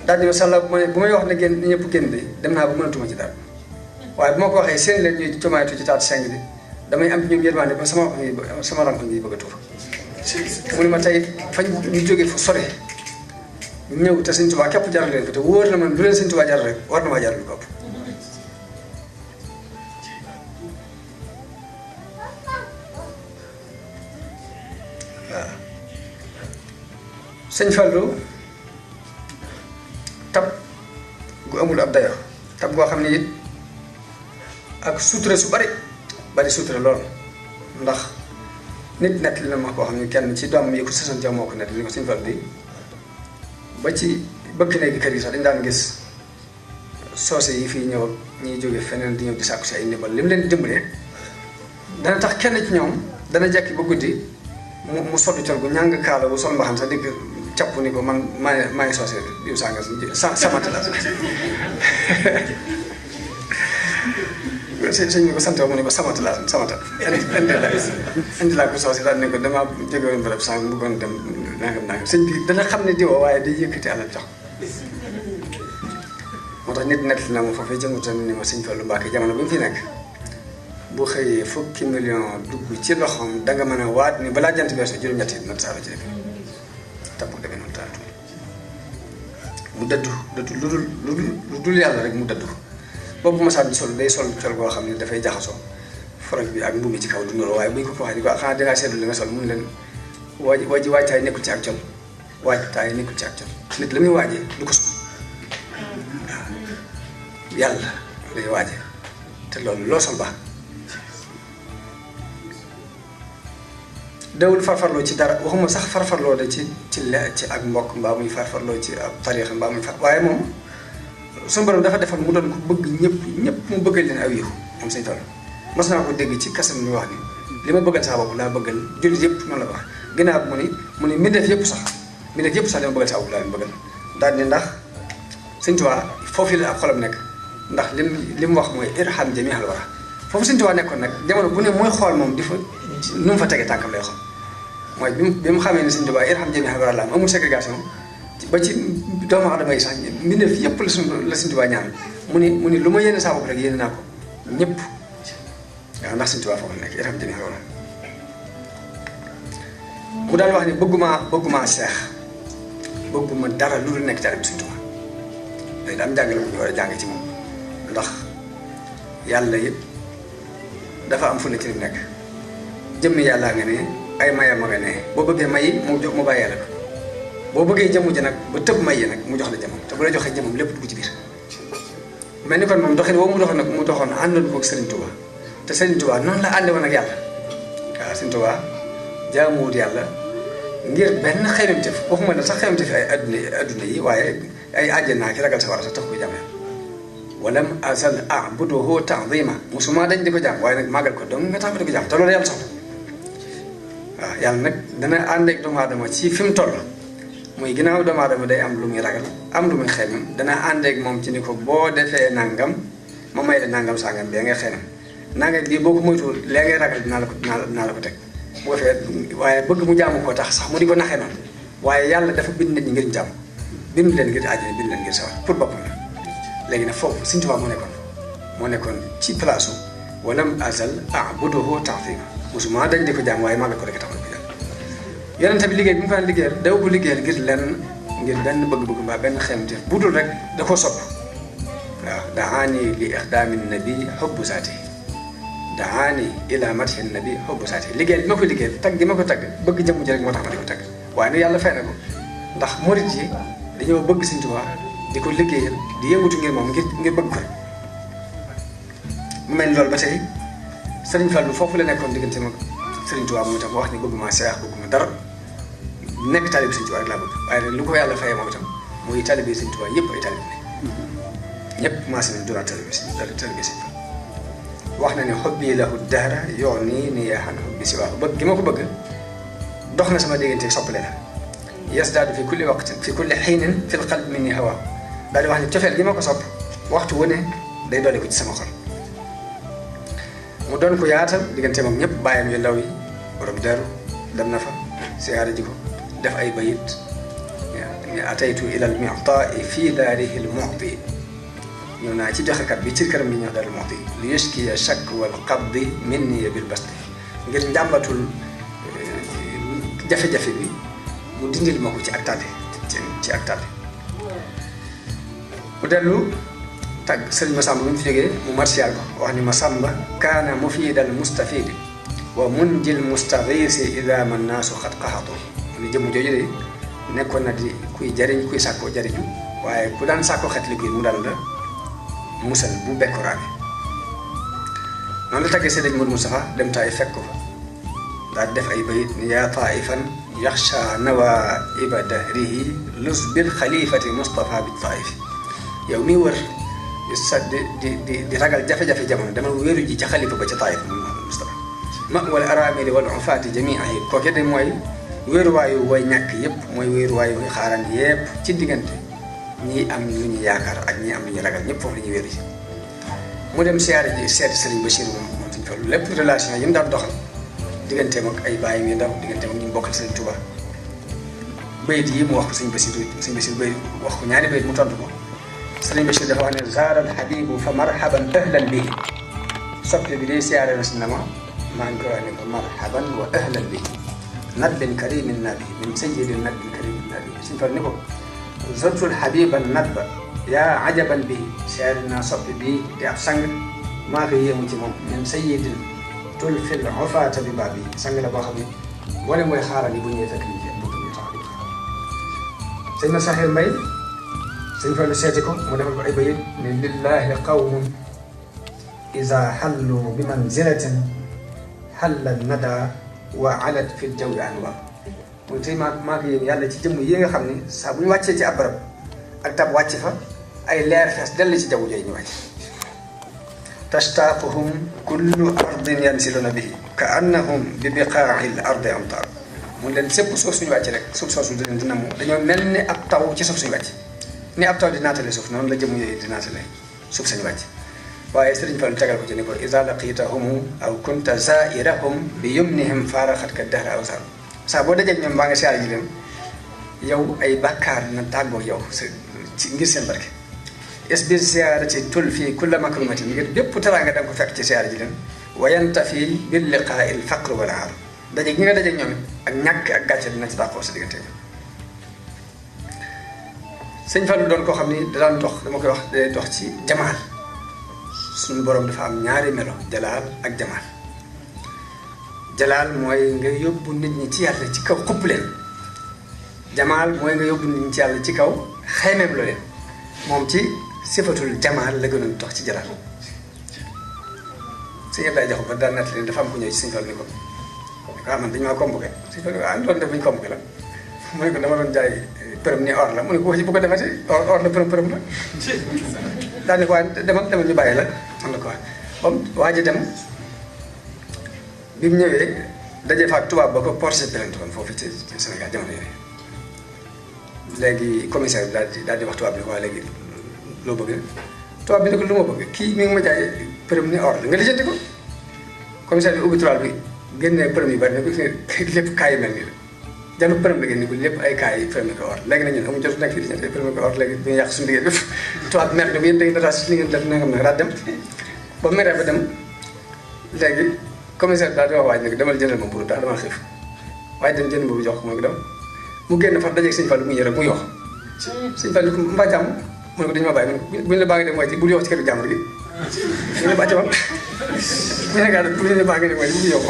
daal di ma sàlla bu may wax ne génn ñëpp génn de dem naa ba mënatuma ci dara waaye bu ma ko waxee seen leen ñuy comaaytu ci taatu seng bi damay am ci ñoom yërmande ba sama ranko ngi bëgg a tuur mu ne ma tey fañ ñu jógee fu sore ñëw te Sëñ Tuubaa képp jaral leen ko te wóor na man lu leen Sëñ Tuubaa jaral rek war na maa jaral ko ëpp waaw Sëñ Fallu tab gu amul ab dayo tab goo xam ne it ak sutura su bari sutura lool ndax nit nekk li na ma koo xam ne kenn ci doom yi ko sësoon ca moo ko nekk li ko Sëñ Fallu di ba ci bëkk néegi kër yi sax dañ daan gis soose yi fii ñëw ñuy jóge feneen di ñëw di sàkku si ay ndimbal li mu leen di dimbalee dana tax kenn ci ñoom dana jekki ba guddi mu soddu col gu ñàng kaala bu sol mbaxam sax dikk capp ni ko man maa ngi soose diw sànga samante la sëñ bi ko sant mu ne ko samata indi laa ko soose daal ne ko damaa jógewoon bërëb sànq bëggoon dem nangam sëñ bi dana xam ne diwoo waaye day yëkkati alal jox moo tax nit nekk na ma foofee jëngutoon ni ma Sëñ Fallu Mbàkke jamono bi mu fi nekk bu xëyee fukki million dugg ci loxoom danga mën a waat ni balaa jant beeso juróom-ñett yi nat saala ci dëkk tapp ko demee noonu taatu mu dëddu lu dul yàlla rek mu dëddu boobu masaan sol day sol col goo xam ne dafay jaxasoo forog bi ak mbubb mi ci kaw du nuroo waaye buñ ko waxee di ko xanaa dangaa seetlu li nga sol mun leen waajtaay nekkul ci ak col waajtaay nekkul ci ak col nit la muy waajee du ko sol waaw yàlla lay waaje te loolu loo sol baax dawul farfarloo ci dara waxuma sax farfarloo de ci ak mbokk mbaa muy farfarloo ci ab tariixa mbaa muy waaye moom suñu borom dafa defoon mu doon ko bëgg ñëpp mu bëggal leen aw yiw moom Sëñ Fallu mas naa ko dégg ci kasam ñu wax ni li ma bëggal saa bopp laa bëggal jullit yëpp noonu la wax ginnaaw mu ni mbindeef yëpp sax li ma bëggal saa bopp laa leen bëggal daal ni ndax Sëñ Tuubaa foofu la ab xolam nekk ndax li mu wax mooy irham jami'al wara foofu Sëñ Tuubaa nekkoon nag jamono bu ne mooy xool moom di fa nu mu fa tegee tànkam lay xool mooy bi mu xamee ne Sëñ Tuubaa irham jami'al wara la am amul ségrégation ba ci doomu aadama yi sax mbindeef yëpp la Sëñ Tuubaa ñaan mu ni lu ma yéene saa bopp rek yéene naa ko ñëpp waaw ndax Sëñ Tuubaa foofu la nekk irham jami'al wara mu daal wax ni bëgguma seex bëgguma dara lu dul nekk taalibe Sëñ Tuubaa day daam jàngale bu ñu war a jàng ci moom ndax yàlla yëpp dafa am fu ne ci nekk jëmmi yàlla nga ne ay mayam nga ne boo bëggee may mu bàyyi yàlla ko boo bëggee jëmu ji nag ba tëb may yi nag mu jox la jëmam te bu la joxee jëmam lépp dugg ci biir mel ni kon moom doxin woo mu doxoon àndoon ko ak Sëriñ Tuubaa te Sëriñ Tuubaa noonu la ànde woon ak yàlla waaw Sëriñ Tuubaa jaamuwut yàlla ngir benn xeymamteef waxuma ne sax xeymamteef ay adduna yi waaye ay àjjana ki ragal sa war a sax tax ko jàmm walam azal a'buduhu ta'zima musuma dañ di ko jàmm waaye nag màggal ko donc nga tax ma di ko jàmm te loolu yàlla soxla waaw yàlla nag dana ànd ak doomu aadama ci fi mu toll muy ginnaaw doomu aadama day am lu muy ragal am lu muy xeymam dana ànd ak moom ci ni ko boo defee nangam ma may la nangam sangam bee ngay xeymam nangam bii boo ko moytuwul lee ngay ragal dinaa la ko teg bu ko fee waaye bëgg mu jaamu koo tax sax mu di ko naxee noonu waaye yàlla dafa bind nit ñi ngir jàmm bind leen ngir àjjana bind leen ngir sawar pour boppam la léegi nag foofu Sëñ Tuubaa moo nekkoon ci place walam azal a'buduhu ta'zima musuma dañ di ko jàmm waaye màggal ko rek tax na ko jàmm yonent bi liggéey bi mu fa liggéeyal daw bu liggéeyal ngir benn bëgg-bëgg mbaa benn xeemteef bu dul rek da koo sopp waaw daani li ixdaami nabi hubbu saati daani ila madhi nabi hubbu saati liggéeyal bi ma ko liggéeyal tagg gi ma ko tagg bëgg jëmm ji rek moo tax ma di ko tagg waaye nag yàlla fay na ko ndax murit yi dañoo bëgg Sëñ Tuubaa di ko liggéeyal di yëngutu ngir moom ngir bëgg ko mu mel ni loolu ba tey Sëriñ Fallu foofu la nekkoon diggante mag Sëriñ Tuubaa mu itam wax ni bëgguma seex bëgguma dara nekk taalibe Sëñ Tuubaa rek laa bëgg waaye nag lu ko yàlla fayee moom itam muy taalibe Sëñ Tuubaa yëpp ay taalibe ne ñëpp maase nañ doon taalibe Sëñ Fallu wax na ne xobbi lahu dahra yoon nii yaa xam ne xobbi si waaw bëgg gi ma ko bëgg dox na sama diggante soppale la yasdaadu fi kulli waqtin fi kulli xiinin fil qalbi minni hawa daal di wax ne cofeel gi ma ko sopp waxtu wu ne day dolli ko ci sama xol mu doon ko yaatal diggante moom ñëpp bàyyam yu ndaw yi borom deru dem na fa siyaare ji ko def ay bayit ni ataytu ila al mi'ta'i fi daarihi al mu'ti ñëw naa ci joxekat bi ci këram gi ñëw Daarul Mu'ti li yashkiya shakk wal qabdi minni bil basti ngir njàmbatul jafe-jafe bi mu dindil ma ko ci ak tabe ci ak tabe mu dellu tàgg sëriñ Masamba bi mu fi jógee mu martial ko wax ni Masamba kaana mufiidal mustafidi wa munjil mustaghisi ida man naasu xat qaxatu ni jëmm jooju de nekkoon na di kuy jariñ kuy sàkkoo jariñu waaye ku daan sàkkoo xet liggéey mu daan la musal bu bekkoraane noonu la tàggee Sëriñ Modou Moustapha dem Taïf fekk ko fa daal def ay bayit ni yaa taifan yaxsha nawaiba dahrihi lus bil xalifati Moustapha bi Taïf yow mi wër di ragal jafe-jafe jamono dama wéeru ji ca xalifa ba ca Taïf moom Moustapha ma wala aramili wala ufaati jamiihi kooke de mooy wéeruwaayu way ñàkk yëpp mooy wéeruwaayu way xaaraan yëpp ci diggante ñii am lu ñu yaakaar ak ñii am lu ñu ragal ñëpp foofu la ñuy wéeru ji mu dem siyaare ji seeti Serigne Bachir moom suñu toll lépp relation yi mu daan doxal digganteem ak ay bàyyi yu ndaw digganteem ak ñu bokkal Serigne Touba bayit yi mu wax ko Serigne Bachir bayit wax ko ñaari bayit mu tontu ko Serigne Bachir dafa wax ne zaara al habibu fa marhaban ahlan bihi soppe bi day siyaare na si na ma maa ngi koy wax ne ko marhaban wa ahlan bihi nadbin karimin nabi min sayyidin nadbin karimin nabi suñu toll ni ko zurtul habiban nadba yaa ajaban bi siyaare naa soppi bii di ab sang maa ko yéemu ci moom min sayyidin tul fil ufaata bi baa bi sang la boo xam ne boole mooy xaaral yi bu ñëwee fekk ñu fi bëgg ñu tax di sëñ na Saxir Mbay sëñ Fallu seeti ko mu defal ko ay bayit ne lillahi qawmun iza hallu bi manzilatin halla nada wa alat fi jawi anwa muy tey maa ko yéen yàlla ci jëmm yi nga xam ne saa bu ñu wàccee ci ab barab ak tab wàcc fa ay leer fees dell ci jaww jooju ñu wàcc tashtaquhum kullu ardin yansiluna bihi ka annahum bi biqaa'il ardi amtar mun leen sépp suuf suñu wàcc rek suuf soosu dina mu dañoo mel ni ab taw ci suuf suñu wàcc ni ab taw di naatale suuf noonu la jëmm yooyu di naatale suuf suñu wàcc waaye Sëriñ Fallu tegal ko ci ni ko iza laqitahum aw kunta zairahum bi yumnihim faaraxat ka dahra aw sar saa boo dajee ñoom baa nga siyaare ji leen yow ay bàkkaar na tàggoo yow ci ngir seen barke es bi siyaare ci tul fii kulla makrumatin ngir bépp teraanga da nga ko fekk ci siyaare ji leen wayanta fii bil liqaa il faqr wala aar daje gi nga daje ñoom ak ñàkk ak gàcce dina ci dàqoo sa diggante Sëñ Fallu doon koo xam ni da daan dox dama koy wax day dox ci jamaal suñu borom dafa am ñaari melo jalaal ak jamaal jalaal mooy nga yóbbu nit ñi ci yàlla ci kaw xupp leen jamaal mooy nga yóbbu nit ñi ci yàlla ci kaw xaymeem lo leen moom ci sifatul jamaal la gënoon dox ci jalaal sëñ Abdoulaye Diakhoum ba daan natt leen dafa am ku ñëw ci Sëñ Fallu ni ko waaw man dañu maa convoqué Sëñ Fallu waaw loolu def bañ convoqué la mu ne ko dama doon jaay përëm ni or la mu ne ko wax ji bu ko defati or la përëm la daal ni ko waaye demal ñu bàyyi la am na ko wax comme waa ji dem bi mu ñëwee daje fa ak tubaab ba ko porté plainte woon foofu ci Sénégal jamono yooyu léegi commissaire bi daal di wax tubaab bi ko waa léegi loo bëgg tubaab bi ne ko lu ma bëgg kii mi ngi ma jaay përëm ni or la nga lijjanti ko commissaire bi ubbi tubaab bi génnee përëm yu bari ne ko lépp kaay yu mel nii la jàll përëm la génne ko lépp ay kaay yi përëm ko or léegi nag ñun amuñu jot nekk fii di ñëw ay përëm ko or léegi bu ñu yàq suñu liggéey bi tubaab mer ne bu yéen da ngeen dataas li ngeen def nangam nag daal dem ba meree ba dem léegi commissaire daal di wax waaj nag demal jëndal ma mburu daal dama xiif waaye dem jënd mburu jox ko mooy dem mu génn fa dajeeg Sëñ Fallu mu ñëw rek mu yox Sëñ Fallu ko mbaa jàmm mu ne ko dañu ma bàyyi mu ne buñu la baa ngi dem waaye bul yox ci kër jàmbur gi ñu ne bàcc ma buñu la baa ngi dem waaye bul yox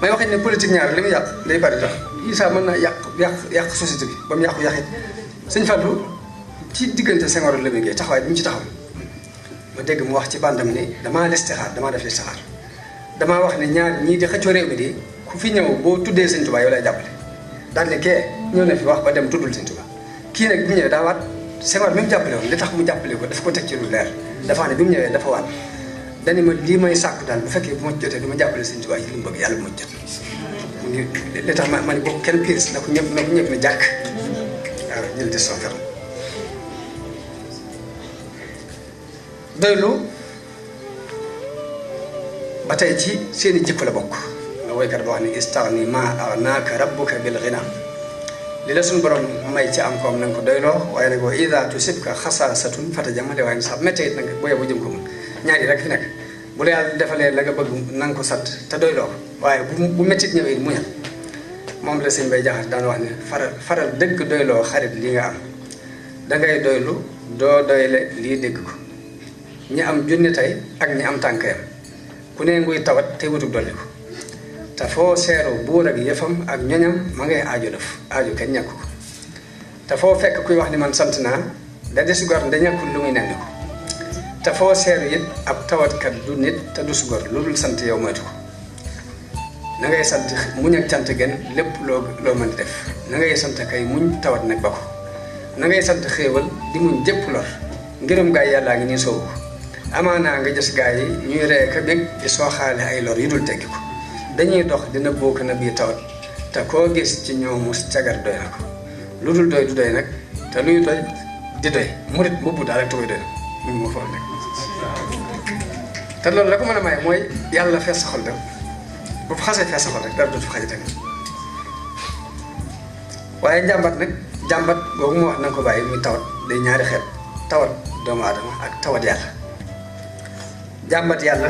may waxee ne politique ñaar li muy yàq day bari tax yi saa mën naa yàq société bi ba mu yàqu yàqit Sëñ Fallu ci diggante Senghor la muy taxawaay bi mu ci taxaw ma dégg mu wax ci bandam ni damaa listixaar damaa def listixaar damaa wax ne ñaar ñii di xëccoo réew mi di ku fi ñëw boo tuddee Sëñ Tuubaa yow lay jàppale daal ne kee ñëw na fi wax ba dem tuddul Sëñ Tuubaa kii nag bi mu ñëwee daa waat Senghor bi mu jàppale woon li tax mu jàppale ko daf ko teg ci lu leer dafa ne bi mu ñëwee dafa waat dani ma lii may sàkku daal bu fekkee bu ma jotee du ma jàppale Sëñ Tuubaa ci li mu bëgg yàlla bu ma jot li tax ma ne boobu kenn piis na ko ñëpp na jàkk waaw jël décision ferme doylu ba tey ci seeni jikko la bokk nga woykat ba wax ne istaghni ma aghnaka rabbuka bil ghina li la suñu borom may ci am koom na nga ko doyloo waaye nag wa ida tusibka xasaasatun fatajamale waaye sax méttee it nag booyee bu jëm ko mun ñaar yi rek fi nekk bu la yàlla defalee la nga bëgg na nga ko sant te doyloo ko waaye bu méttit ñëwee it muñal moom la sëñ Bay Jaxate daan wax ne faral dëgg doyloo xarit li nga am dangay doylu doo doyle lii dégg ko ñi am junni tey ak ñi am tànkayam ku ne nguy tawat te wutug dolli ko te foo seeru buur ak yëfam ak ñoñam ma ngay aajo def aajo kenn ñàkk ko te foo fekk kuy wax ni man sant naa da des gor da ñàkkul lu muy nenn ko te foo seeru it ab tawatkat du nit te du su gor lu dul sant yow moytu ko na ngay sant muñ ak cant gën lépp loo mën def na ngay sant kay muñ tawat nag ba ko na ngay sant xéewal di muñ jëpp lor ngërëm gaay yàllaa ngi nii soowu ko amaanaa nga gis gaay yi ñuy ree ka bég di sooxaale ay lor yu dul teggi ko dañuy dox dina bokk na bii tawat te koo gis ci ñoomu cagar doy na ko lu dul doy du doy nag te luy doy di doy murit boobu daal ak tukoy doy na moo foog nekk te loolu la ko mën a may mooy yàlla fees sa xol dem bu xasee fees sa xol rek dara dootu fa xajate waaye njàmbat nag jàmbat boobu mu wax na nga ko bàyyi muy tawat day ñaari xeet tawat doomu aadama ak tawat yàlla jàmbat yàlla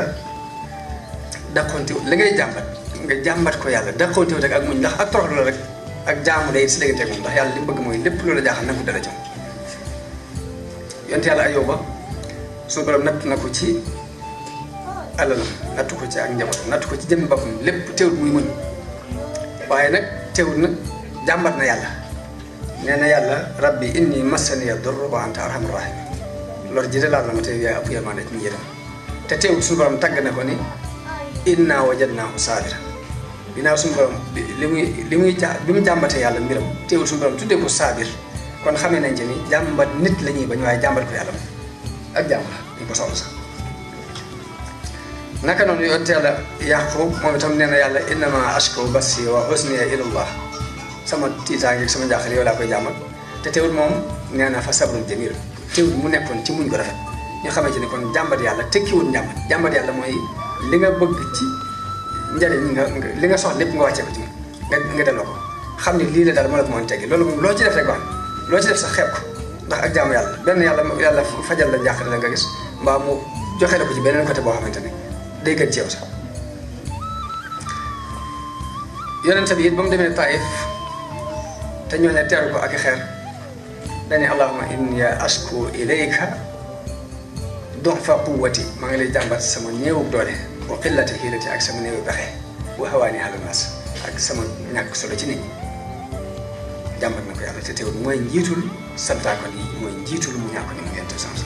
daqonte li ngay jàmbat nga jàmbat ko yàlla daqonte rek ak muñ ndax ak torox la rek ak jaamu day si diggante moom ndax yàlla li mu bëgg mooy lépp loola jaaxal na ko dala jëm yonte yàlla Ayuba suñu borom natt na ko ci alalam nattu ko ci ak njabootam nattu ko ci jëmmi boppam lépp teewul muy muñ waaye nag teewul nag jàmbat na yàlla nee na yàlla rabbi inni massaniya durru wa anta arhamur rahim lor ji de laal na ma te yaay ëpp yërmande ñu yërëm te teewul suñu borom tàgg na ko ni inna wajadnaahu saabira ginnaaw suñu borom bi mu jàmbatee yàlla mbiram teewul suñu borom tuddee ko saabir kon xamee nañ ci ni jàmbat nit la ñuy bañ waaye jàmbat ko yàlla moom ak jàmm la ñu ko soxla sax naka noonu yoon teel a yàqu moom itam nee na yàlla innama ashku bassi wa husniya ilallah sama tiitaange sama njaaxle yow laa koy jàmbat te teewul moom nee na fa sabrun jamil teewul mu nekkoon ci muñ ko rafet ñu xamante ni kon jàmbat yàlla tekkiwul jàmbat yàlla mooy li nga bëgg ci njëriñ nga li nga soxla lépp nga wàccee ko ci nga delloo ko xam ni lii la daal moo la ko mën a teggi loolu moom loo ci def rek wax loo ci def sax xeeb ko ndax ak jaamu yàlla benn yàlla fajal la njàqare la nga gis mbaa mu joxe la ko ci beneen côté boo xamante ni day gën ci yow sax yonente bi it ba mu demee Taïf te ñoo ne teeru ko ak i xeer dane allahumma inni ashku ilayka du'fa quwwati maa ngi lay jàmbat sama néewu doole wa qillati hiilati ak sama néewu pexe wa hawaani ala naas ak sama ñàkk solo ci nit ñi jàmbat na ko yàlla te teewul mooy njiitul santaakon yi mooy njiitul mu ñàkk ni mu ngeen sens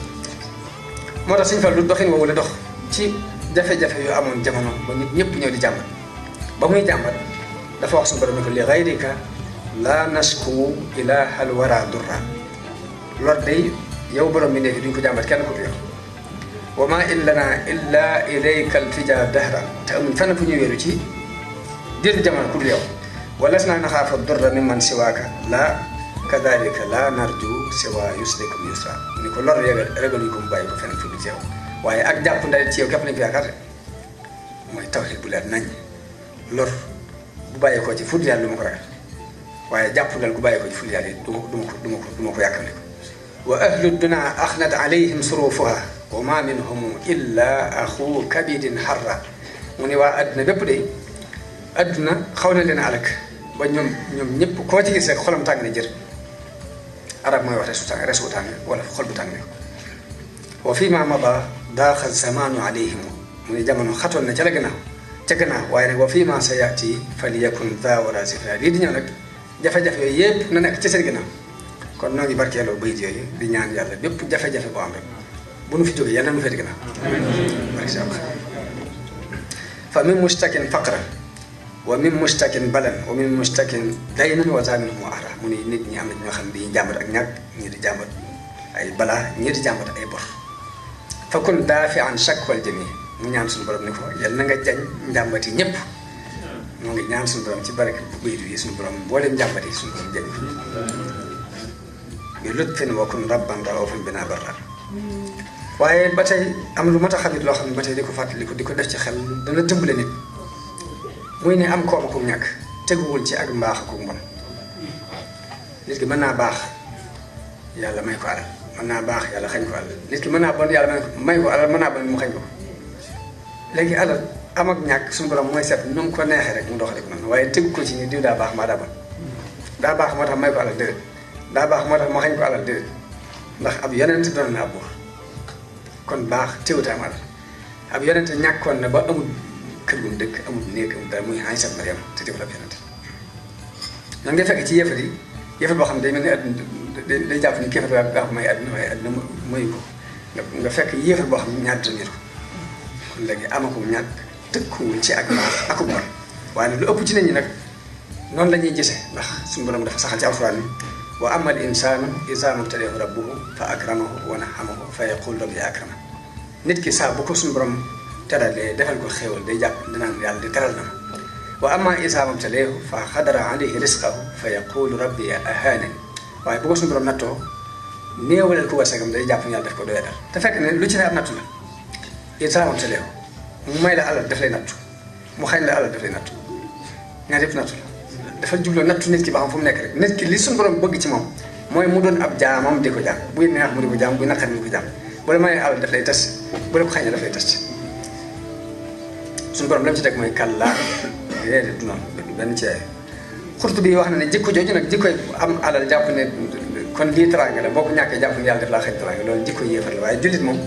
moo tax suñu fal lu doxin woowu la dox ci jafe-jafe yu amoon jamono ba nit ñëpp ñëw di jàmbat ba muy jàmbat dafa wax suñu borom ne ko li gayrika la nashku ilahal wara durra lor day yow borom bi nekk duñ ko jàmbat kenn ko du yow wa ma in lana illa ilayka altija dahra te amuñ fenn fu ñu wéeru ci diir jamono ku dul yow wala si naa naxaafa durra mi man siwaaka la kadalika la narju siwa yusrikum yusra ni ko lor ragaluñ ko mu bàyyi ko feneen fu dul ci yow waaye ak jàpp ndalit ci yow képp lañ ko yaakaar mooy tawhid bu leer nañ lor bu bàyyee ko ci fu dul yàlla du ma ko ragal waaye jàpp ndal bu bàyyee ko ci fu dul yàlla du ma ko yàkkale ko wa ahlu duna axnat alayhim surufuha wa ma minhum illa axu kabidin harra mu ni waa adduna bépp de adduna xaw na leen alak ba ñoom ñëpp koo ci gis rek xolam tàng na jër arab mooy wax resu tàng wala xol bu tàng ne wa fi ma mada daaxa zamanu alayhim mu ni jamono xatoon na ca la gannaaw waaye nag wa fi ma sa yati falyakun daa wala zifra lii di ñëw nag jafe-jafe yooyu yëpp na nekk ci seen gannaaw kon noo ngi barkeeloo bayit yooyu di ñaan yàlla bépp jafe-jafe boo am rek bu nu fi jógee yàlla na nu fee gannaaw fa min mustakin faqran wa min mustakin balan wa min mustakin daynan wa zamin mu ara mu ni nit ñi am na ñoo xam ne dañuy jàmbat ak ñàkk ñii di jàmbat ay balaa ñii di jàmbat ay bor fa kun daafi an shakwal jami mu ñaan suñu borom ni ko yàlla na nga jañ njàmbat yi ñëpp moo ngi ñaan suñu borom ci barke bu bayit yi suñu borom mboolem njàmbat yi suñu borom jañ bi lutfin wa kun rabban raufan bina barra waaye ba tey am lu mat a xamit loo xam ne ba tey di ko fàttali ko di ko def ci xel dana tëmbale nit muy ne am koom ak ñàkk teguwul ci ak mbaax ak mbon nit ki mën naa baax yàlla may ko alal mën naa baax yàlla xañ ko alal nit ki mën naa bon yàlla may ko alal mën naa bon mu xañ ko léegi alal am ak ñàkk suñu borom mooy seet nu mu ko neexee rek mu doxale ko noonu waaye tëgg ko ci ni diw daa baax maa daa bon daa baax moo tax may ko alal déedéet daa baax moo tax ma xañ ko alal déedéet ndax ab yonent doon na ab buur kon baax teewut am alal ab yonent ñàkkoon na ba amul kër gu mu dëkk amul néeg amul dara muy Aysa Mariam te teewul ab yonent noonu nga fekk ci yëfat yi yëfat boo xam ne day mel ni àdduna day jàpp ni kéefat daa ko may àdduna waaye àdduna mayu ko nga fekk yëfat boo xam ne ñaar dërëm ko kon léegi amakum ñàkk tëkkuwul ci ak baax akub bon waaye nag lu ëpp ci nit ñi nag noonu la ñuy gisee ndax suñu borom dafa saxal ci alxuraan ni wa amma al insaanu izaa mabtalahu rabbuhu fa akramahu wa na'amahu fa yaqulu rabbi akraman nit ki saa bu ko suñu borom teralee defal ko xéewal day jàpp dinaan yàlla di teral na ma wa amma izaa mabtalahu fa qadara alayhi rizqahu fa yaqulu rabbi ahaanani waaye bu ko suñu borom nattoo néewalal ko wasagam day jàpp yàlla def ko doyadal te fekk ne lu ci ne ab nattu la izaa mabtalahu mu may la alal daf lay nattu mu xañ la alal daf lay nattu ñaar yëpp nattu la dafa jubloo nattu nit ki ba xam fu mu nekk rek nit ki li suñu borom bëgg ci moom mooy mu doon ab jaamam di ko jaam buy neex mu di ko jaam buy naqari mu di ko jaam bu la mayee alal daf lay tas bu la ko xañee daf lay tas suñu borom lam ci teg mooy kàllaa déedéet du noonu benn ci xurtu bi wax na ne jikko jooju nag jikkoy am alal jàpp ne kon lii teraanga la boo ko ñàkkee jàpp ne yàlla def laa xëy teraanga loolu jikko yéefar la waaye jullit moom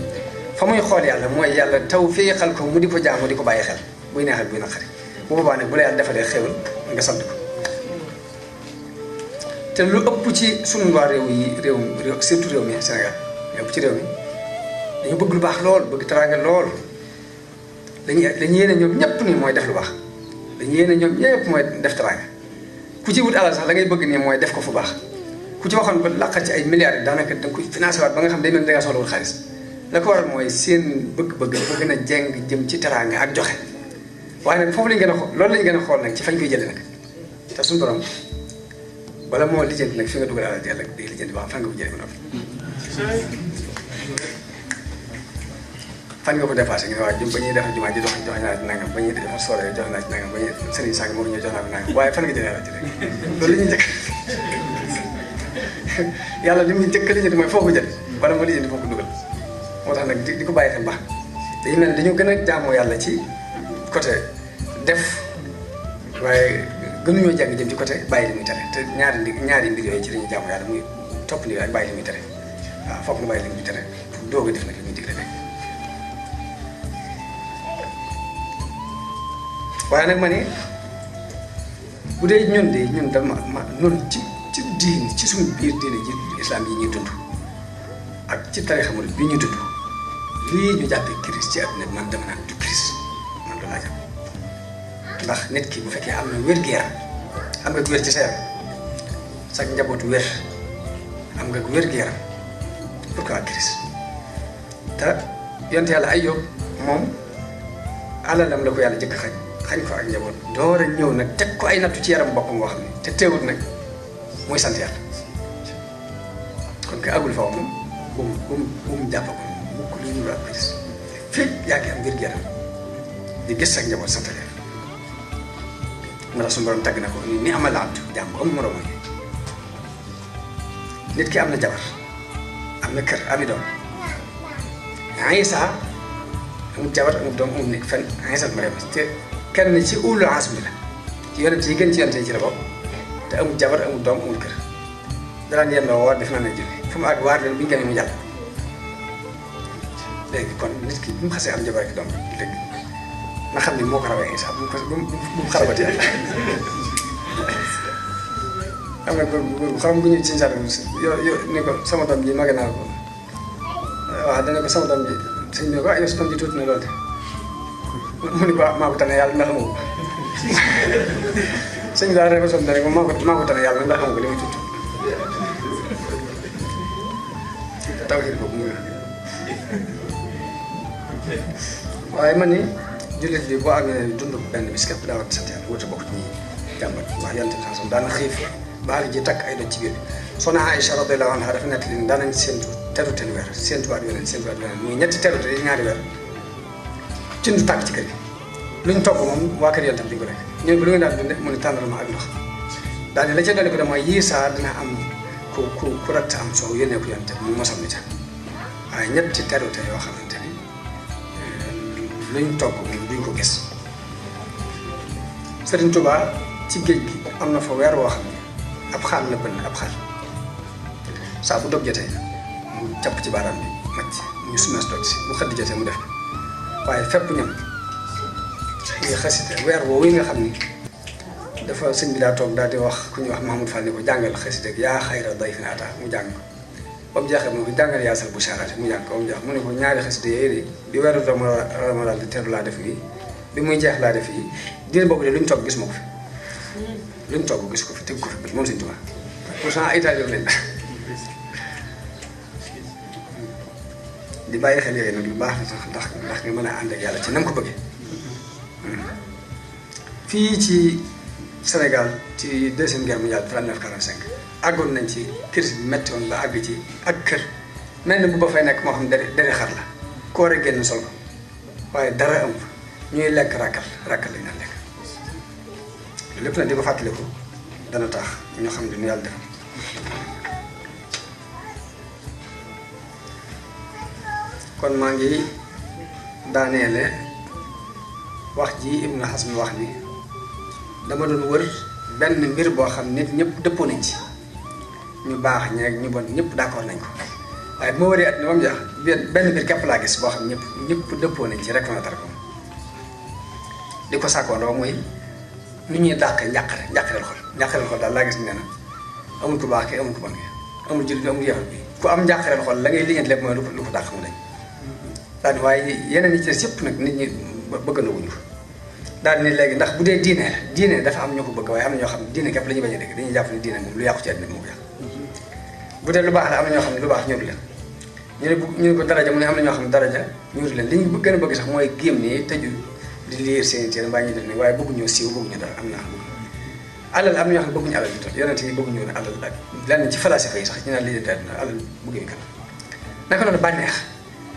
fa muy xool yàlla mooy yàlla taw fii xal ko mu di ko jaamu di ko bàyyi xel buy neexal buy naqari bu boobaa nag bu la yàlla defalee xéwal nga sant ko te lu ëpp ci sunu waa réew yi réew surtout réew mi Sénégal lu ëpp ci réew mi dañu bëgg lu baax lool bëgg teraanga lool dañu yéene ñoom ñëpp ni mooy def lu baax dañu yéene ñoom ñëpp mooy def teraanga ku ci wut alal sax la ngay bëgg nii mooy def ko fu baax ku ci waxoon ba laqal ci ay milliards yi daanaka da nga koy financé waat ba nga xam day mel da nga soxla wut xaalis la ko waral mooy seen bëgg-bëgg ba gën a jeng jëm ci teraanga ak joxe waaye nag foofu lañ gën a xool loolu lañ gën a xool nag ci fañ koy jëlee nag te suñu borom bala moo lijjanti nag fi nga dugal alal yàlla day lijjanti ba xam fan nga ko jëlee ba noppi fan nga ko dépassé nga ne waa ba ñuy defar jumaa ji jox naa ci nangam ba ñuy defar soore jox naa ci nangam ba ñuy sëriñ sàng moo ñëw jox naa ko nangam waaye fan nga jëlee alal jëlee loolu la ñuy njëkk yàlla li muy njëkk lijjanti mooy foo ko jëlee bala moo lijjanti foo ko dugal moo tax nag di ko bàyyi xel baax dañu mel ne dañu gën a jaamoo yàlla ci côté def waaye gënuñoo jàng jëm ci côté bàyyi li muy tere te ñaari mbir yooyu ci lañuy jaamoo yàlla muy topp li ak bàyyi li muy tere waaw foog nga bàyyi li muy tere pour doog a def nag li muy digle rek waaye nag ma ne bu dee ñun de ñun dama ñun ci diin ci suñu biir diine ji islam yi ñuy dund ak ci tarixa murid bi ñuy dund lii ñu jàppee crise ci àdduna bi man dama naan du crise man loolu laa jàpp ndax nit ki bu fekkee am na wér-gu-yaram am nga wér ci sa yaram sa njabootu wér am nga wér-gu-yaram pourquoi crise te yonte yàlla Ayyub moom alalam la ko yàlla jëkk xañ ko ak njaboot door a ñëw nag teg ko ay nattu ci yaram boppam boo xam ne te teewut nag mooy sant yàlla kon ka agul faw moom bu mu jàpp ko mukk lu ñu ak crise fii yaa ngi am wér-gu-yaram di gis ak njaboot sant yàlla ma tax suñu borom tagg na ko ni amal abdu jàmm amul moroom nit ki am na jabar am na kër ami doom Isa amul jabar amul doom amul nekk fenn Isa Mariam te kenn ci ulul azmi la ci yonent yi gën ci yonent yi ci la bokk te amul jabar amul doom amul kër daraan yem la woor def na ne julli fu mu àgg waar leen bu ñu gëmee mu jàll léegi kon nit ki bu mu xasee am jabar ak doom léegi na xam ni moo ko rawee Isa bu mu xarabati xam nga góor xam nga ñu ci saa yo ni ko sama doom ji mage naa ko waaw dana ko sama doom ji sëñ bi ko yow sa doom ji tuuti na lool de mu ni ko maa ko tane yàlla ndax amoo sëñ bi daal rek ba soog ko maa ko tane yàlla ndax amoo ko li muy tuuti tawxiid boobu muy waaye man ni jullit bi boo amee dund benn bis képp daa war di sant yàlla wut a bokk ci ñi jàmbat ndax yonent bi sax daana xiif baal ji takk ay doj ci biir soxna Aïcha radiyallahu anha dafa nekk li daanañ séentu terutel weer séentuwaat weneen muy ñetti terute yi ñaari weer cin du tàkk ci kër gi luñ togg moom waa kër yonent bi di ko lekk ñu ne bu lu ngeen daan dunde mu ne tàndarma ak ndox daal la ca dolli ko de mooy yii saa dina am ku ratt am soow yónnee ko yonte mu mosam ni ca waaye ñetti terute yoo xamante ni luñ togg moom duñ ko gis Sëriñ Tuubaa ci géej gi am na fa weer woo xam ne ab xaal la bënn ab xaal saa bu dog jotee mu jàpp ci baaraam bi macc ñu sumees dog si bu xëdd jotee mu def waaye fépp ñam muy xasida weer woowu yi nga xam ni dafa sëñ bi daa toog daal di wax ku ñuy wax Mahmoud Fall ni ko jàngal xasida yaa xayra dayfin ataa mu jàng ko ba mu jeexee mu ne ko jàngal yaasal bu saaraate mu jàng ko ba mu jeex mu ne ko ñaari xasida yooyu de bi weeru Ramadan di teru laa def nii bi muy jeex laa def yi diir boobu de luñ togg gis ma ko fi luñ togg gis ko fi teg ko fi moom Sëñ Tuubaa pourtant ay taalibe lañ di bàyyi xel yooyu nag lu baax ndax nga mën a ànd ak yàlla ci nam ko bëggee fii ci Sénégal ci deuxième guerre mondiale 39-45 àggoon nañ ci crise bi métti woon ba àgg ci ak kër mel na bu ba fay nekk moo xam ne dere xar la koor a génn sol ko waaye dara am ñuy lekk rakkal lañ daan lekk lépp nag di ko fàttaliku dana tax ñoo xam ne nu yàlla def kon maa ngi daaneele wax ji Ibnu Hazm wax ni dama doon wër benn mbir boo xam nit ñëpp dëppoo nañ ci ñu baax ñeeg ñu bon ñëpp d'accord nañ ko waaye bu ma wëree at ni moom jeex benn mbir képp laa gis boo xam ñëpp dëppoo nañ ci reconnaître ko di ko sàkkoondoo mooy nu ñuy dàq njàqareel xol daal laa gis ne na amul ku baax ki amul ku bon ki amul jullit bi amul yéexal bi ku am njàqareel xol la ngay liggéey lépp mooy lu ko dàq mu dañ daal di waaye yeneen yi ci des yëpp nag nit ñi bëgg na wuñu daal ni léegi ndax bu dee diine dafa am ñoo ko bëgg waaye am na ñoo xam ne diine képp la ñuy bañ a dégg dañuy jàpp ne diine moom lu yàqu ci àddina moo ko yàq bu dee lu baax la am na ñoo xam ne lu baax ñëru leen ñu ne ko daraja mu ne am na ñoo xam ne daraja ñëru leen li ñu gën a bëgg sax mooy géem nii tëju di liir seen téere mbaa ñuy def ni waaye bëgguñoo siiw bëgguñu dara am na alal am na ñoo xam ne bëgguñu alal bi tot yonent yi bëgguñu woon alal ak lenn ci falasifa yi sax ñu naan lii dina alal bëgguñu kan naka noonu bànneex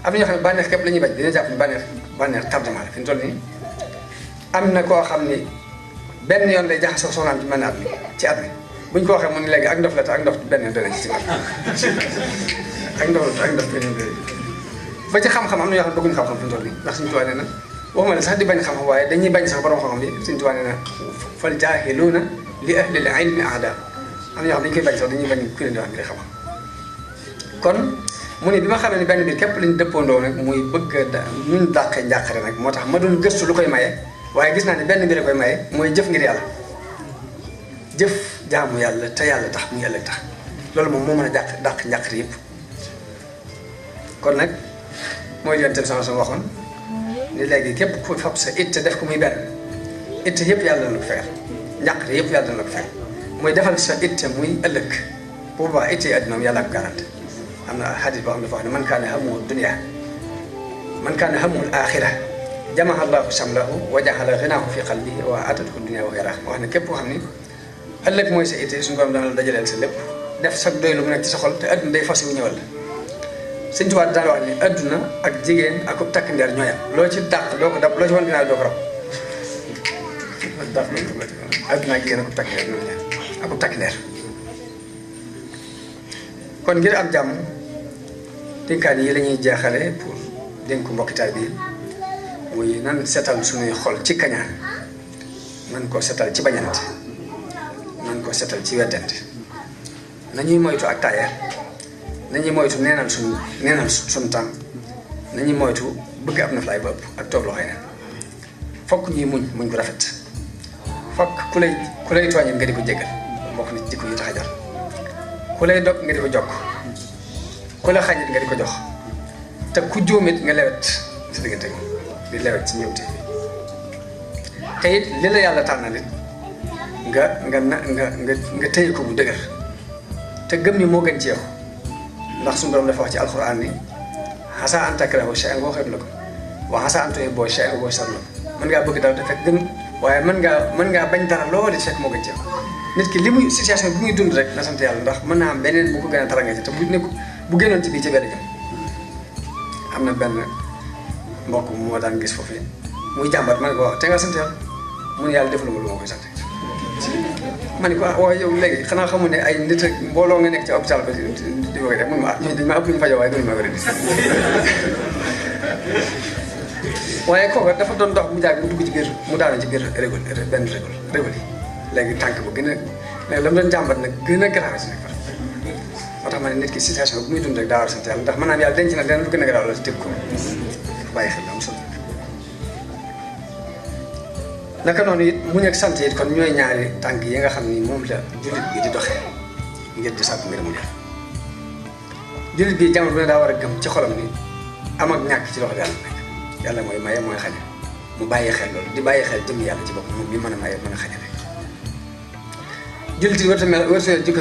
am na ñoo xam ne bànneex képp la ñuy bañ dina jàpp ni bànneex tardement la fi mu toll nii am na koo xam ni benn yoon lay jaxasoo soxnaam ci mën a at mi buñ ko waxee mu ne léegi ak ndof la te ak ndof benn yoon dana ci man ak ndof la te ak ndof benn yoon ba ci xam-xam am na ñoo xam ne bëgguñu xam-xam fi mu toll nii ndax Sëñ Tuubaa nee na waxuma la sax di bañ xam-xam waaye dañuy bañ sax borom xam-xam bi Sëñ Tuubaa nee na fal jaahiluuna li ahlil ilmi a'daa am na ñoo xam dañu koy bañ sax dañuy bañ ku leen di wax ngir xam-xam kon mu ne bi ma xamee ne benn biir képp lañ dëppoondoo nag muy bëgg ñun dàqee njàqare nag moo tax ma doon gëstu lu koy maye waaye gis naa ne benn mbir a koy maye mooy jëf ngir yàlla jëf jaamu yàlla te yàlla tax muy ëllëg tax loolu moom moo mën a dàq njàqare yëpp kon nag mooy li Yonent bi sama waxoon ni léegi képp ku fab sa itte def ko muy benn itte yëpp yàlla dana ko fegal njàqare yëpp yàlla dana ko fegal mooy defal sa itte muy ëllëg bu boobaa itte yi àddina yàlla ko garanti am na xadis boo xam ne dafa wax ne man kaana hammuhu dunya man kaana hammuhu al-aaxira jama'a Allahu shamlahu wa ja'ala ghinahu fi qalbihi wa atathu dunya wa hiya raaxima wax ne képp koo xam ni ëllëg mooy sa itte suñu borom dana la dajaleel sa lépp def sa doylu mu nekk ci sa xol te adduna day fas yu ñëwal la Sëñ Tuubaa daan wax ni adduna ak jigéen ak takk ndeer ñoo yam loo ci dàq doo ko dab loo ci wan ginnaaw doo ko raw adduna ak jigéen ak takk ndeer ñoo yam ak takk ndeer kon ngir am jàmm dénkaan yi la ñuy jeexale pour dénk mbokki taalibe bi muy nan setal suñuy xol ci kañaan nan ko setal ci bañante nan ko setal ci weddante nañuy moytu ak taaya nañuy moytu neenal suñu temps nañuy moytu bëgg ab naflaay ba ëpp ak toog loxoy neen fokk ñuy muñ ko rafet fokk ku lay tooñit nga di ko jéggal bokk na ci jikko yi tax a jar ku lay dog nga di ko jokk ku la xañit nga di ko jox te ku jóomit nga lewet si diggante di lewet ci ñëwte te it li la yàlla tànnal it nga téye ko bu dëgër te gëm ni moo gën ci yow ndax suñu borom dafa wax ci alxuraan ni xasaa an takrahu shay'an wa khayrun lakum wa xasaa an tuhibbu shay'an wa huwa sharrun lakum mën ngaa bëgg dara te fekk gën waaye mën ngaa bañ dara loolu fekk moo gën ci yow nit ki li muy situation bi muy dund rek na sant yàlla ndax mën naa am beneen bu ko gën a tara nga ci te bu génnoon ci bii ci benn jëm am na benn mbokk moo daan gis foofu muy jàmbat man ko wax te nga sant yàlla mun yàlla defaluma lu ma koy sant ma ne ko ah waaye yow léegi xanaa xamu ne ay nit ak mbooloo nga nekk ci hôpital ba di ko def mun ma ñooñu dañ ma ëpp lu ñu fajoo waaye duñu ma wér waaye kooka dafa doon dox mu jaag mu dugg ci biir mu daanu ci biir benn régol yi léegi tànk bu gën a léegi la mu doon jàmbat nag gën a grave si nag moo tax ma ne nit ki situation bu muy dund rek daa war a sant yàlla ndax mën naa yàlla denc na leneen lu gën a grave la si tëb ko bàyyi xel am solo naka noonu it muñ ak sant it kon ñooy ñaari tànk yi nga xam ni moom la jullit bi di doxee ngir di sàkku ngërëmul yàlla jullit bi jamono bu ne daa war a gëm ci xolam ni am ak ñàkk ci loxo yàlla nekk yàlla mooy maye mooy xañe mu bàyyi xel loolu di bàyyi xel jëm yàlla ci boppam moom mi mën a maye mën a xañe rek jullit yi war a jikko